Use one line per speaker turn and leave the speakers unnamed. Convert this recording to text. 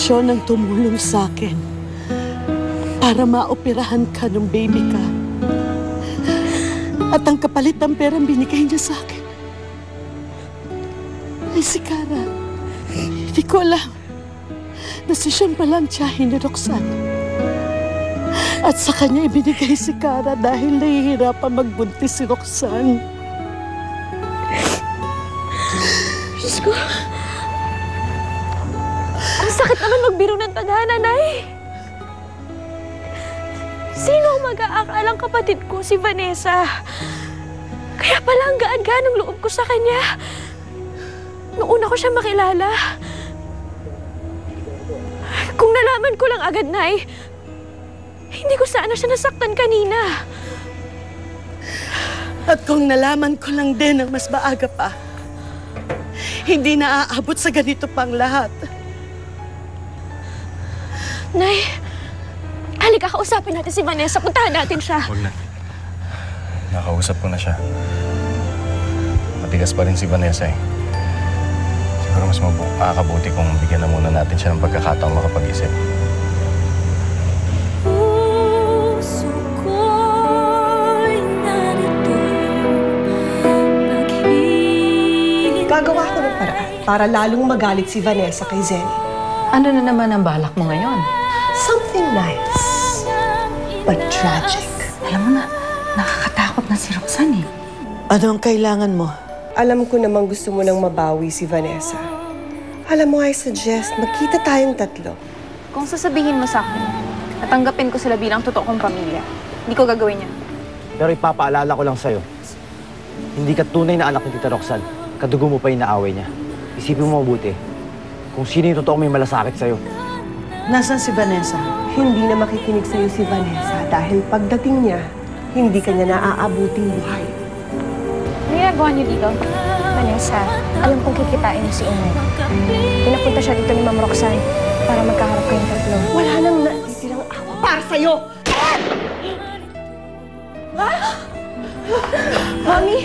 fondasyon ang tumulong sa akin para maoperahan ka nung baby ka. At ang kapalit ng perang binigay niya sa akin ay si Cara. Hindi ko alam na si Sean pala ang tiyahin ni Roxanne. At sa kanya ibinigay si Cara dahil nahihirapan magbuntis si Roxanne.
Diyos ko. Ang sakit naman magbiro ng tadhana, Nay. Sino ang mag-aakalang kapatid ko, si Vanessa? Kaya pala ang gaan-gaan ang loob ko sa kanya. Noong una ko siya makilala. Kung nalaman ko lang agad, Nay, hindi ko sana siya nasaktan kanina.
At kung nalaman ko lang din ang mas maaga pa, hindi na aabot sa ganito pang lahat.
Nay, halika, kausapin natin si Vanessa. Puntahan natin siya.
Huwag na. Nakausap ko na siya. Matigas pa rin si Vanessa eh. Siguro mas makakabuti kung bigyan na muna natin siya ng pagkakataong makapag-isip.
Gagawa ko ng paraan para lalong magalit si Vanessa kay Zenny.
Ano na naman ang balak mo ngayon?
Something nice, but tragic.
Alam mo na, nakakatakot na si Roxanne eh.
Ano ang kailangan mo?
Alam ko namang gusto mo nang mabawi si Vanessa. Alam mo, I suggest magkita tayong tatlo.
Kung sasabihin mo sa akin, natanggapin ko sila bilang totoo kong pamilya, hindi ko gagawin yan.
Pero ipapaalala ko lang sa'yo, hindi ka tunay na anak ni Tita Roxanne. Kadugo mo pa yung naaway niya. Isipin mo mabuti kung sino yung totoo may malasakit sa'yo.
Nasaan si Vanessa?
Hindi na makikinig sa'yo si Vanessa dahil pagdating niya, hindi ka niya naaabuting buhay.
Ano ginagawa niyo dito? Vanessa, alam kong kikitain niyo si Inay. Pinapunta siya dito ni Ma'am Roxanne para magkaharap kayong tatlo.
Wala nang natitirang awa para sa'yo!
Mami!